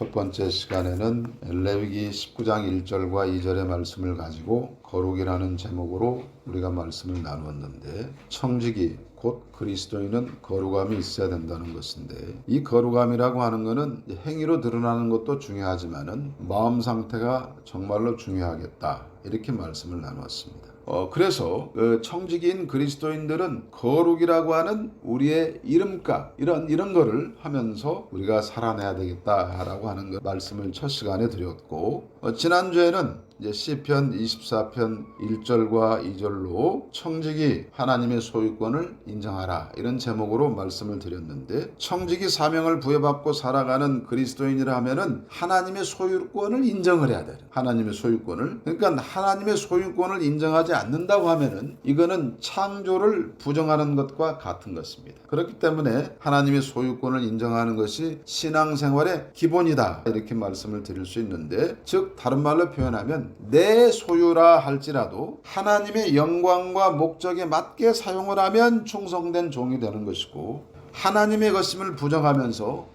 첫 번째 시간에는 레위기 19장 1절과 2절의 말씀을 가지고 거룩이라는 제목으로 우리가 말씀을 나누었는데, 청지기 곧 그리스도인은 거룩함이 있어야 된다는 것인데, 이 거룩함이라고 하는 것은 행위로 드러나는 것도 중요하지만은 마음 상태가 정말로 중요하겠다, 이렇게 말씀을 나누었습니다. 그래서 청지기인 그리스도인들은 거룩이라고 하는 우리의 이름값 이런 거를 하면서 우리가 살아내야 되겠다라고 하는 거 말씀을 첫 시간에 드렸고, 지난주에는 이제 시편 24편 1절과 2절로 청지기 하나님의 소유권을 인정하라, 이런 제목으로 말씀을 드렸는데, 청지기 사명을 부여받고 살아가는 그리스도인이라 하면은 하나님의 소유권을 인정을 해야 돼요. 하나님의 소유권을. 그러니까 하나님의 소유권을 인정하지 않는다고 하면은 이거는 창조를 부정하는 것과 같은 것입니다. 그렇기 때문에 하나님의 소유권을 인정하는 것이 신앙생활의 기본이다, 이렇게 말씀을 드릴 수 있는데, 즉 다른 말로 표현하면 내 소유라 할지라도 하나님의 영광과 목적에 맞게 사용을 하면 충성된 종이 되는 것이고, 하나님의 것임을 부정하면서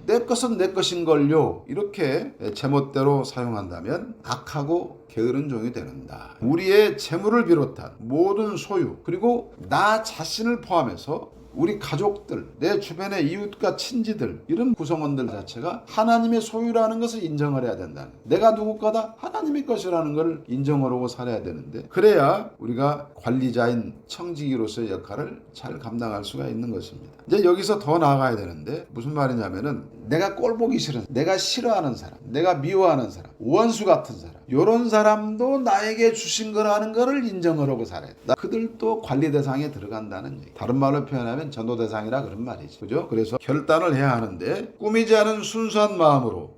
내 것은 내 것인걸요, 이렇게 제멋대로 사용한다면 악하고 게으른 종이 되는다. 우리의 재물을 비롯한 모든 소유, 그리고 나 자신을 포함해서 우리 가족들, 내 주변의 이웃과 친지들, 이런 구성원들 자체가 하나님의 소유라는 것을 인정을 해야 된다는, 내가 누구 거다? 하나님의 것이라는 것을 인정을 하고 살아야 되는데, 그래야 우리가 관리자인 청지기로서의 역할을 잘 감당할 수가 있는 것입니다. 이제 여기서 더 나아가야 되는데, 무슨 말이냐면은 내가 꼴보기 싫은, 내가 싫어하는 사람, 내가 미워하는 사람, 원수 같은 사람, 이런 사람도 나에게 주신 거라는 것을 인정을 하고 살아야 돼. 그들도 관리 대상에 들어간다는 얘기. 다른 말로 표현하면 전도 대상이라 그런 말이지. 그죠? 그래서 결단을 해야 하는데, 꾸미지 않은 순수한 마음으로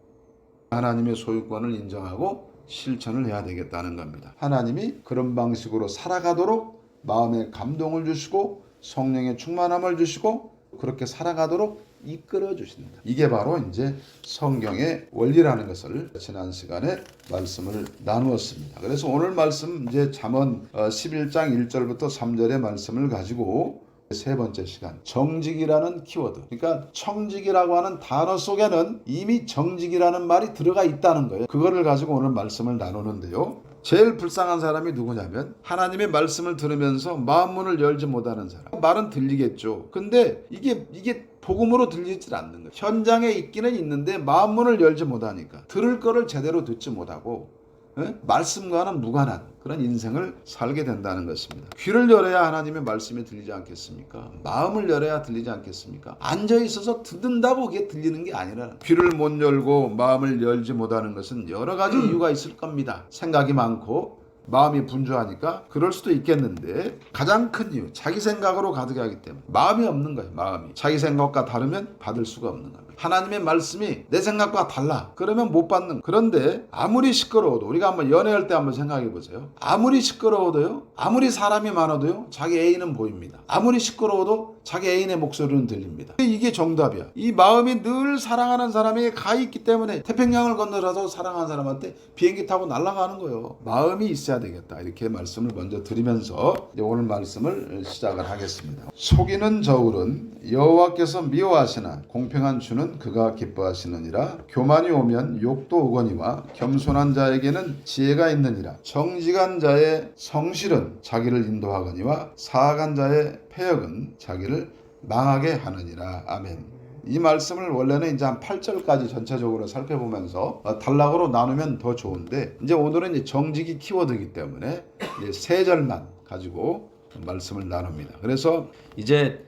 하나님의 소유권을 인정하고 실천을 해야 되겠다는 겁니다. 하나님이 그런 방식으로 살아가도록 마음에 감동을 주시고 성령의 충만함을 주시고 그렇게 살아가도록 이끌어 주신다. 이게 바로 이제 성경의 원리라는 것을 지난 시간에 말씀을 나누었습니다. 그래서 오늘 말씀 이제 잠언 11장 1절부터 3절의 말씀을 가지고 세 번째 시간, 정직이라는 키워드, 그러니까 청직이라고 하는 단어 속에는 이미 정직이라는 말이 들어가 있다는 거예요. 그거를 가지고 오늘 말씀을 나누는데요, 제일 불쌍한 사람이 누구냐면 하나님의 말씀을 들으면서 마음문을 열지 못하는 사람. 말은 들리겠죠. 근데 이게 복음으로 들리질 않는 거예요. 현장에 있기는 있는데 마음문을 열지 못하니까 들을 거를 제대로 듣지 못하고 말씀과는 무관한 그런 인생을 살게 된다는 것입니다. 귀를 열어야 하나님의 말씀이 들리지 않겠습니까? 마음을 열어야 들리지 않겠습니까? 앉아있어서 듣는다고 그게 들리는 게 아니라, 귀를 못 열고 마음을 열지 못하는 것은 여러 가지 이유가 있을 겁니다. 생각이 많고 마음이 분주하니까 그럴 수도 있겠는데, 가장 큰 이유, 자기 생각으로 가득하기 때문에 마음이 없는 거예요. 마음이 자기 생각과 다르면 받을 수가 없는 겁니다. 하나님의 말씀이 내 생각과 달라 그러면 못 받는. 그런데 아무리 시끄러워도, 우리가 한번 연애할 때 한번 생각해 보세요. 아무리 시끄러워도요, 아무리 사람이 많아도요, 자기 애인은 보입니다. 아무리 시끄러워도 자기 애인의 목소리는 들립니다. 이게 정답이야. 이 마음이 늘 사랑하는 사람에게 가 있기 때문에 태평양을 건너라도 사랑하는 사람한테 비행기 타고 날아가는 거예요. 마음이 있어야 되겠다, 이렇게 말씀을 먼저 드리면서 오늘 말씀을 시작을 하겠습니다. 속이는 저울은 여호와께서 미워하시나 공평한 주는 그가 기뻐하시느니라. 교만이 오면 욕도 오거니와 겸손한 자에게는 지혜가 있느니라. 정직한 자의 성실은 자기를 인도하거니와 사악한 자의 패역은 자기를 망하게 하느니라. 아멘. 이 말씀을 원래는 이제 한 8절까지 전체적으로 살펴보면서 단락으로 나누면 더 좋은데, 이제 오늘은 이제 정직이 키워드이기 때문에 이제 3절만 가지고 말씀을 나눕니다. 그래서 이제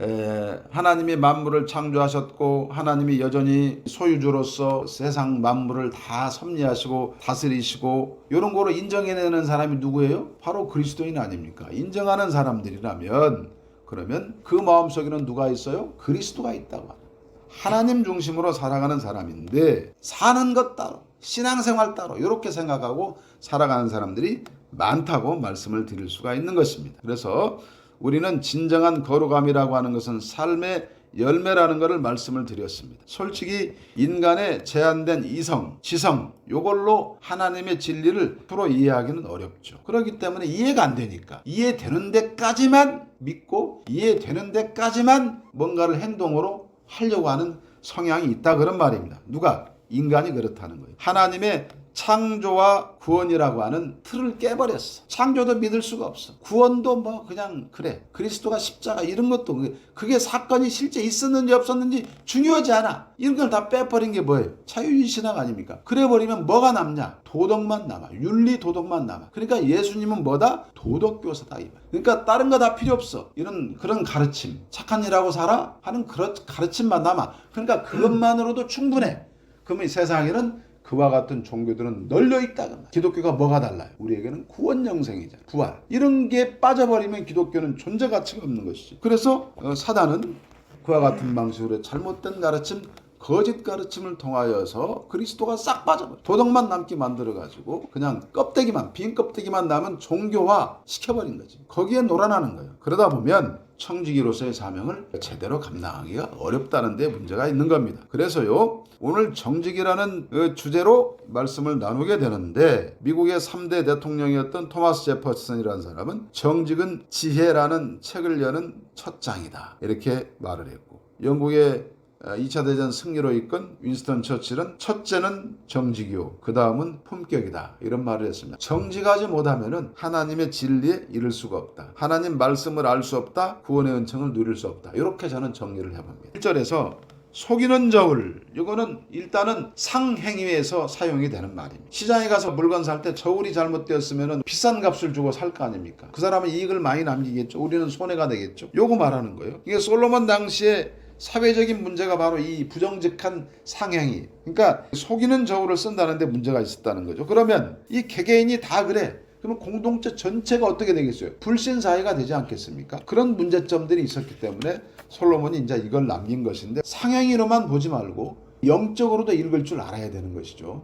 하나님이 만물을 창조하셨고, 하나님이 여전히 소유주로서 세상 만물을 다 섭리하시고 다스리시고, 이런 거로 인정해내는 사람이 누구예요? 바로 그리스도인 아닙니까? 인정하는 사람들이라면, 그러면 그 마음속에는 누가 있어요? 그리스도가 있다고 합니다. 하나님 중심으로 살아가는 사람인데, 사는 것 따로, 신앙생활 따로, 이렇게 생각하고 살아가는 사람들이 많다고 말씀을 드릴 수가 있는 것입니다. 그래서 우리는 진정한 거룩함이라고 하는 것은 삶의 열매라는 것을 말씀을 드렸습니다. 솔직히 인간의 제한된 이성, 지성, 이걸로 하나님의 진리를 풀어 이해하기는 어렵죠. 그렇기 때문에 이해가 안 되니까 이해되는 데까지만 믿고 이해되는 데까지만 뭔가를 행동으로 하려고 하는 성향이 있다, 그런 말입니다. 누가? 인간이 그렇다는 거예요. 하나님의 창조와 구원이라고 하는 틀을 깨버렸어. 창조도 믿을 수가 없어. 구원도 뭐 그냥 그래. 그리스도가 십자가 이런 것도 그게 사건이 실제 있었는지 없었는지 중요하지 않아. 이런 걸 다 빼버린 게 뭐예요? 자유주의 신학 아닙니까? 그래버리면 뭐가 남냐? 도덕만 남아. 윤리 도덕만 남아. 그러니까 예수님은 뭐다? 도덕교사다. 그러니까 다른 거 다 필요 없어. 그런 가르침. 착한 일하고 살아? 하는 그런 가르침만 남아. 그러니까 그것만으로도 충분해. 그러면 이 세상에는 그와 같은 종교들은 널려있다. 기독교가 뭐가 달라요? 우리에게는 구원 영생이잖아요. 부활. 이런 게 빠져버리면 기독교는 존재 가치가 없는 것이죠. 그래서 사단은 그와 같은 방식으로 잘못된 가르침, 거짓 가르침을 통하여서 그리스도가 싹 빠져버려. 도덕만 남게 만들어가지고 그냥 껍데기만, 빈 껍데기만 남은 종교화 시켜버린 거지. 거기에 놀아나는 거예요. 그러다 보면 청지기로서의 사명을 제대로 감당하기가 어렵다는 데 문제가 있는 겁니다. 그래서요, 오늘 정직이라는 주제로 말씀을 나누게 되는데, 미국의 3대 대통령이었던 토마스 제퍼슨이라는 사람은 정직은 지혜라는 책을 여는 첫 장이다, 이렇게 말을 했고, 영국의 2차 대전 승리로 이끈 윈스턴 처칠은 첫째는 정직이요, 그 다음은 품격이다, 이런 말을 했습니다. 정직하지 못하면 하나님의 진리에 이를 수가 없다. 하나님 말씀을 알 수 없다. 구원의 은총을 누릴 수 없다. 이렇게 저는 정리를 해봅니다. 1절에서 속이는 저울, 이거는 일단은 상행위에서 사용이 되는 말입니다. 시장에 가서 물건 살 때 저울이 잘못되었으면 비싼 값을 주고 살 거 아닙니까? 그 사람은 이익을 많이 남기겠죠. 우리는 손해가 되겠죠. 요거 말하는 거예요. 이게 솔로몬 당시에 사회적인 문제가 바로 이 부정직한 상행위, 그러니까 속이는 저울을 쓴다는 데 문제가 있었다는 거죠. 그러면 이 개개인이 다 그래. 그러면 공동체 전체가 어떻게 되겠어요? 불신사회가 되지 않겠습니까? 그런 문제점들이 있었기 때문에 솔로몬이 이제 이걸 남긴 것인데, 상행위로만 보지 말고 영적으로도 읽을 줄 알아야 되는 것이죠.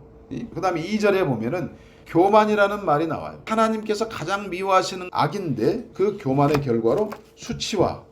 그 다음에 2절에 보면은 교만이라는 말이 나와요. 하나님께서 가장 미워하시는 악인데 그 교만의 결과로 수치와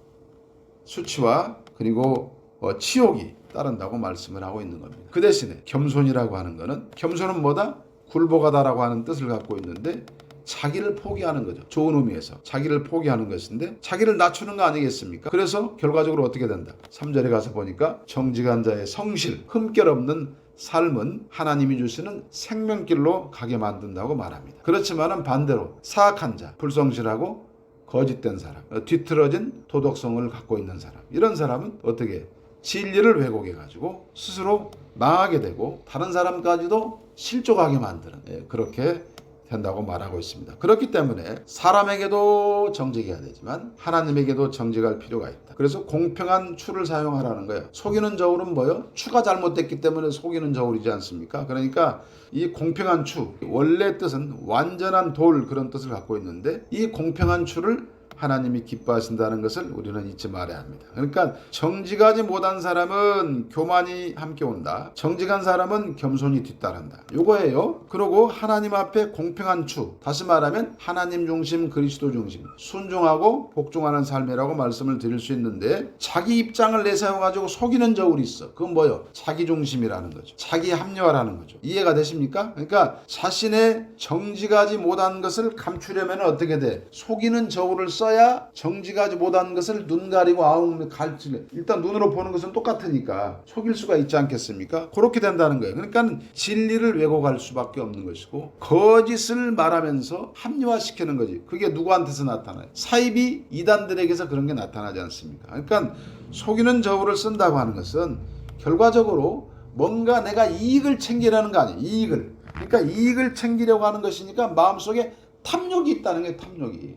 그리고 치욕이 따른다고 말씀을 하고 있는 겁니다. 그 대신에 겸손이라고 하는 거는, 겸손은 뭐다? 굴복하다라고 하는 뜻을 갖고 있는데, 자기를 포기하는 거죠. 좋은 의미에서 자기를 포기하는 것인데, 자기를 낮추는 거 아니겠습니까? 그래서 결과적으로 어떻게 된다? 3절에 가서 보니까 정직한 자의 성실, 흠결 없는 삶은 하나님이 주시는 생명길로 가게 만든다고 말합니다. 그렇지만은 반대로 사악한 자, 불성실하고 거짓된 사람, 뒤틀어진 도덕성을 갖고 있는 사람, 이런 사람은 어떻게 진리를 왜곡해가지고 스스로 망하게 되고 다른 사람까지도 실족하게 만드는, 그렇게 된다고 말하고 있습니다. 그렇기 때문에 사람에게도 정직해야 되지만 하나님에게도 정직할 필요가 있다. 그래서 공평한 추를 사용하라는 거예요. 속이는 저울은 뭐예요? 추가 잘못됐기 때문에 속이는 저울이지 않습니까? 그러니까 이 공평한 추, 원래 뜻은 완전한 돌, 그런 뜻을 갖고 있는데, 이 공평한 추를 하나님이 기뻐하신다는 것을 우리는 잊지 말아야 합니다. 그러니까 정직하지 못한 사람은 교만이 함께 온다. 정직한 사람은 겸손이 뒤따른다. 요거예요. 그리고 하나님 앞에 공평한 추, 다시 말하면 하나님 중심, 그리스도 중심, 순종하고 복종하는 삶이라고 말씀을 드릴 수 있는데, 자기 입장을 내세워가지고 속이는 저울이 있어. 그건 뭐예요? 자기 중심이라는 거죠. 자기 합리화라는 거죠. 이해가 되십니까? 그러니까 자신의 정직하지 못한 것을 감추려면 어떻게 돼? 속이는 저울을 써야 정직하지 못한 것을 눈 가리고 아웅 갈치, 일단 눈으로 보는 것은 똑같으니까 속일 수가 있지 않겠습니까? 그렇게 된다는 거예요. 그러니까 진리를 왜곡할 수밖에 없는 것이고, 거짓을 말하면서 합리화시키는 거지. 그게 누구한테서 나타나요? 사이비 이단들에게서 그런 게 나타나지 않습니까? 그러니까 속이는 저울을 쓴다고 하는 것은 결과적으로 뭔가 내가 이익을 챙기라는 거 아니에요. 그러니까 이익을 챙기려고 하는 것이니까 마음속에 탐욕이 있다는 게,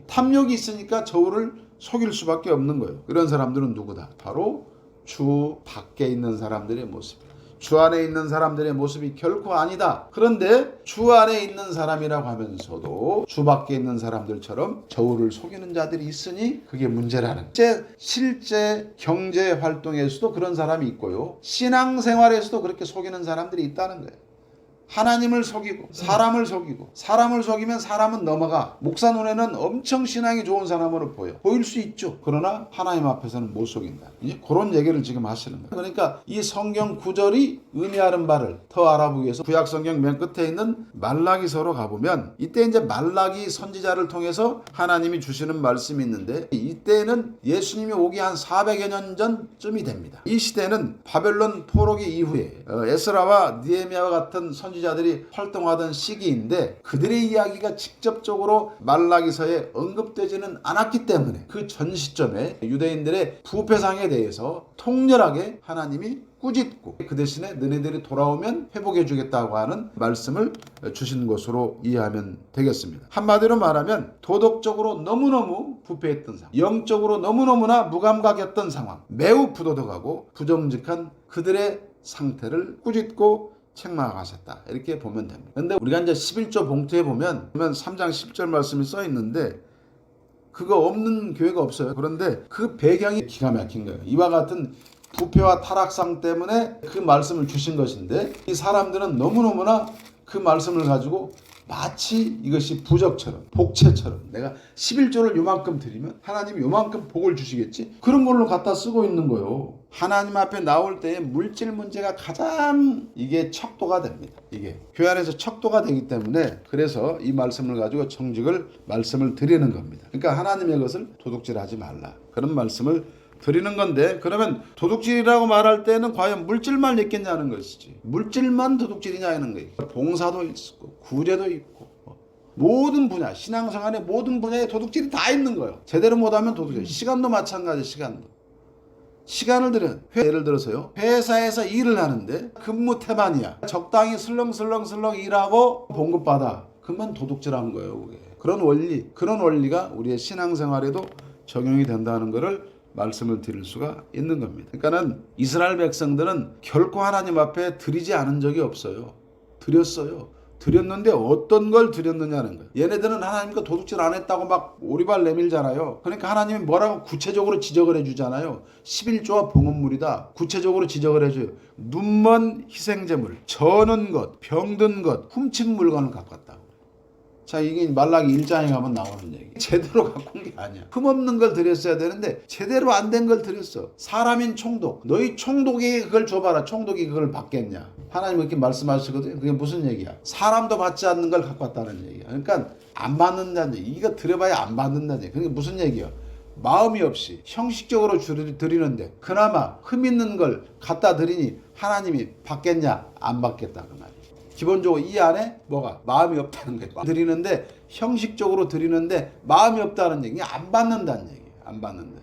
탐욕이 있으니까 저울을 속일 수밖에 없는 거예요. 그런 사람들은 누구다? 바로 주 밖에 있는 사람들의 모습, 주 안에 있는 사람들의 모습이 결코 아니다. 그런데 주 안에 있는 사람이라고 하면서도 주 밖에 있는 사람들처럼 저울을 속이는 자들이 있으니 그게 문제라는, 실제 경제 활동에서도 그런 사람이 있고요, 신앙생활에서도 그렇게 속이는 사람들이 있다는 거예요. 하나님을 속이고 사람을 속이고 사람을 속이면 사람은 넘어가. 목사 눈에는 엄청 신앙이 좋은 사람으로 보일 수 있죠. 그러나 하나님 앞에서는 못 속인다. 이제 그런 얘기를 지금 하시는 거예요. 그러니까 이 성경 구절이 의미하는 바를 더 알아보기 위해서 구약 성경 맨 끝에 있는 말라기서로 가보면 이때 이제 말라기 선지자를 통해서 하나님이 주시는 말씀이 있는데 이때는 예수님이 오기 한 400여 년 전쯤이 됩니다. 이 시대는 바벨론 포로기 이후에 에스라와 느헤미야와 같은 선지자들이 활동하던 시기인데 그들의 이야기가 직접적으로 말라기서에 언급되지는 않았기 때문에 그 전 시점에 유대인들의 부패상에 대해서 통렬하게 하나님이 꾸짖고 그 대신에 너네들이 돌아오면 회복해 주겠다고 하는 말씀을 주신 것으로 이해하면 되겠습니다. 한마디로 말하면 도덕적으로 너무너무 부패했던 상황, 영적으로 너무너무나 무감각했던 상황, 매우 부도덕하고 부정직한 그들의 상태를 꾸짖고 책망하셨다. 이렇게 보면 됩니다. 그런데 우리가 이제 11조 봉투에 보면 3장 10절 말씀이 써 있는데 그거 없는 교회가 없어요. 그런데 그 배경이 기가 막힌 거예요. 이와 같은 부패와 타락상 때문에 그 말씀을 주신 것인데 이 사람들은 너무너무나 그 말씀을 가지고 마치 이것이 부적처럼 복채처럼 내가 11조를 요만큼 드리면 하나님이 요만큼 복을 주시겠지? 그런 걸로 갖다 쓰고 있는 거예요. 하나님 앞에 나올 때에 물질 문제가 가장 이게 척도가 됩니다. 이게 교회 안에서 척도가 되기 때문에 그래서 이 말씀을 가지고 말씀을 드리는 겁니다. 그러니까 하나님의 것을 도둑질하지 말라. 그런 말씀을 드리는 건데 그러면 도둑질이라고 말할 때는 과연 물질만 있겠냐는 것이지. 물질만 도둑질이냐는 거예요. 봉사도 있고 구제도 있고 모든 분야 신앙생활의 모든 분야에 도둑질이 다 있는 거예요. 제대로 못하면 도둑질. 시간도 마찬가지. 시간을 들여 예를 들어서요. 회사에서 일을 하는데 근무 태만이야. 적당히 슬렁슬렁 일하고 봉급받아. 그러면 도둑질한 거예요. 그게. 그런 원리가 우리의 신앙생활에도 적용이 된다는 것을 말씀을 드릴 수가 있는 겁니다. 그러니까는 이스라엘 백성들은 결코 하나님 앞에 드리지 않은 적이 없어요. 드렸는데 어떤 걸 드렸느냐는 거예요. 얘네들은 하나님과 도둑질 안 했다고 막 오리발 내밀잖아요. 그러니까 하나님이 뭐라고 구체적으로 지적을 해주잖아요. 11조와 봉헌물이다. 구체적으로 지적을 해줘요. 눈먼 희생제물, 저는 것, 병든 것, 훔친 물건을 갖고 왔다. 자, 이게 말라기 1장에 가면 나오는 얘기. 제대로 갖고 온 게 아니야. 흠없는 걸 드렸어야 되는데 제대로 안 된 걸 드렸어. 사람인 총독. 너희 총독에게 그걸 줘봐라. 총독이 그걸 받겠냐. 하나님 이렇게 말씀하시거든요. 그게 무슨 얘기야? 사람도 받지 않는 걸 갖고 왔다는 얘기야. 그러니까 안 받는다는 얘기. 이거 들어봐야 안 받는다는 얘기. 그게 무슨 얘기야? 마음이 없이 형식적으로 드리는데 그나마 흠 있는 걸 갖다 드리니 하나님이 받겠냐? 안 받겠다 그 말이야. 기본적으로 이 안에 뭐가 마음이 없다는 거예요. 드리는데 형식적으로 드리는데 마음이 없다는 얘기. 안 받는다는 얘기예요. 안 받는다.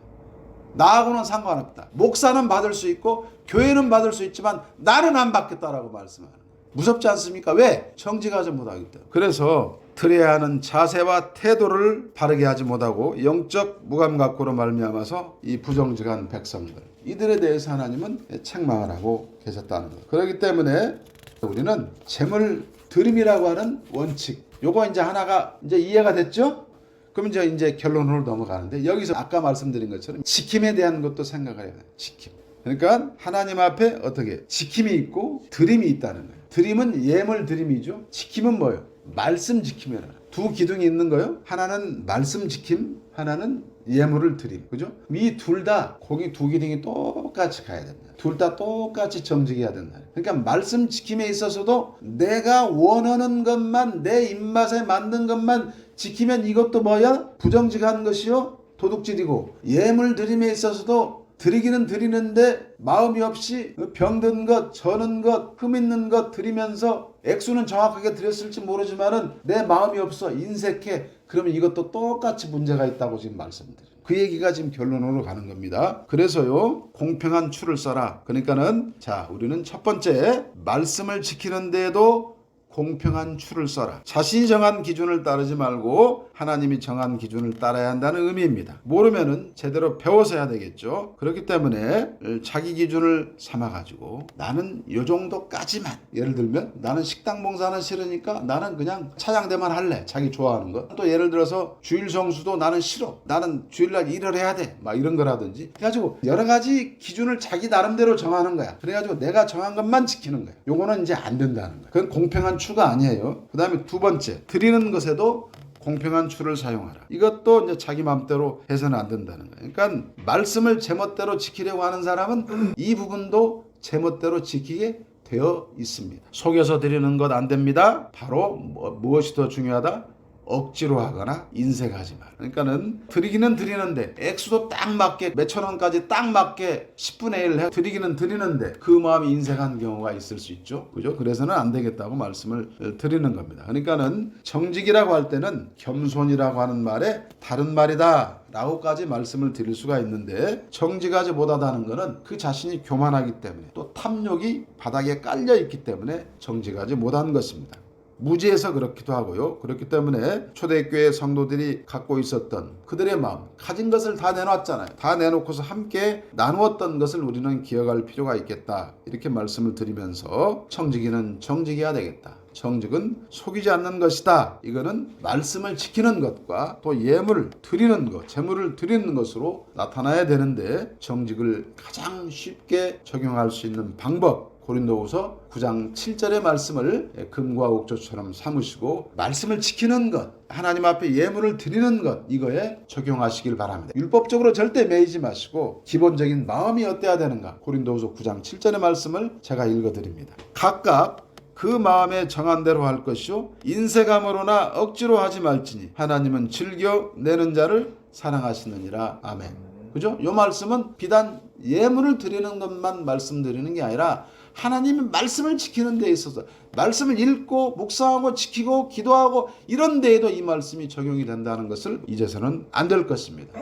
나하고는 상관없다. 목사는 받을 수 있고 교회는 받을 수 있지만 나는 안 받겠다라고 말씀하는 거예요. 무섭지 않습니까? 왜? 정직하지 못하기 때문에. 그래서 드려야 하는 자세와 태도를 바르게 하지 못하고 영적 무감각고로 말미암아서 이 부정직한 백성들 이들에 대해서 하나님은 책망을 하고 계셨다는 거예요. 그렇기 때문에 우리는 재물 드림이라고 하는 원칙 요거 이제 하나가 이제 이해가 됐죠? 그럼 이제 결론으로 넘어가는데 여기서 아까 말씀드린 것처럼 지킴에 대한 것도 생각을 해야 돼요. 지킴. 그러니까 하나님 앞에 어떻게 지킴이 있고 드림이 있다는 거예요. 드림은 예물 드림이죠. 지킴은 뭐예요? 말씀 지킴이라. 두 기둥이 있는 거예요. 하나는 말씀 지킴, 하나는 예물을 드림. 그죠? 이 둘 다 거기 두 기둥이 똑같이 가야 된다. 둘 다 똑같이 정직해야 된다. 그러니까 말씀 지킴에 있어서도 내가 원하는 것만 내 입맛에 맞는 것만 지키면 이것도 뭐야? 부정직한 것이요? 도둑질이고 예물 드림에 있어서도 드리기는 드리는데 마음이 없이 병든 것, 저는 것, 흠 있는 것 드리면서 액수는 정확하게 드렸을지 모르지만은 내 마음이 없어 인색해. 그러면 이것도 똑같이 문제가 있다고 지금 말씀드려요. 그 얘기가 지금 결론으로 가는 겁니다. 그래서요 공평한 추를 써라. 그러니까는 자 우리는 첫 번째 말씀을 지키는데도 공평한 추를 써라. 자신이 정한 기준을 따르지 말고 하나님이 정한 기준을 따라야 한다는 의미입니다. 모르면은 제대로 배워서 해야 되겠죠. 그렇기 때문에 자기 기준을 삼아가지고 나는 요 정도까지만, 예를 들면 나는 식당 봉사는 싫으니까 나는 그냥 차장대만 할래. 자기 좋아하는 거. 또 예를 들어서 주일 성수도 나는 싫어. 나는 주일날 일을 해야 돼. 막 이런 거라든지. 그래가지고 여러 가지 기준을 자기 나름대로 정하는 거야. 그래가지고 내가 정한 것만 지키는 거야. 요거는 이제 안 된다는 거야. 그건 공평한 추가 아니에요. 그 다음에 두 번째, 드리는 것에도 공평한 추를 사용하라. 이것도 이제 자기 마음대로 해서는 안 된다는 거예요. 그러니까 말씀을 제멋대로 지키려고 하는 사람은 이 부분도 제멋대로 지키게 되어 있습니다. 속여서 드리는 것 안 됩니다. 바로 무엇이 더 중요하다? 억지로 하거나 인색하지 마. 그러니까는 드리기는 드리는데 액수도 딱 맞게 몇천 원까지 딱 맞게 10분의 1 해 드리기는 드리는데 그 마음이 인색한 경우가 있을 수 있죠. 그죠? 그래서는 안 되겠다고 말씀을 드리는 겁니다. 그러니까는 정직이라고 할 때는 겸손이라고 하는 말에 다른 말이다 라고까지 말씀을 드릴 수가 있는데, 정직하지 못하다는 것은 그 자신이 교만하기 때문에 또 탐욕이 바닥에 깔려 있기 때문에 정직하지 못한 것입니다. 무지해서 그렇기도 하고요. 그렇기 때문에 초대교회 성도들이 갖고 있었던 그들의 마음, 가진 것을 다 내놨잖아요. 다 내놓고서 함께 나누었던 것을 우리는 기억할 필요가 있겠다. 이렇게 말씀을 드리면서 청지기는 정직해야 되겠다. 정직은 속이지 않는 것이다. 이거는 말씀을 지키는 것과 또 예물을 드리는 것, 재물을 드리는 것으로 나타나야 되는데, 정직을 가장 쉽게 적용할 수 있는 방법, 고린도후서 9장 7절의 말씀을 금과 옥조처럼 삼으시고 말씀을 지키는 것, 하나님 앞에 예물을 드리는 것, 이거에 적용하시길 바랍니다. 율법적으로 절대 매이지 마시고 기본적인 마음이 어때야 되는가, 고린도후서 9장 7절의 말씀을 제가 읽어드립니다. 각각 그 마음에 정한 대로 할 것이요 인색함으로나 억지로 하지 말지니 하나님은 즐겨 내는 자를 사랑하시느니라. 아멘. 그죠? 이 말씀은 비단 예물을 드리는 것만 말씀드리는 게 아니라 하나님의 말씀을 지키는 데 있어서 말씀을 읽고 묵상하고 지키고 기도하고 이런 데에도 이 말씀이 적용이 된다는 것을 잊어서는 안 될 것입니다.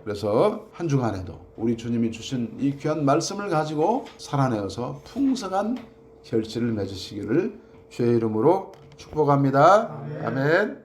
그래서 한 주간에도 우리 주님이 주신 이 귀한 말씀을 가지고 살아내어서 풍성한 결실을 맺으시기를 주의 이름으로 축복합니다. 아멘.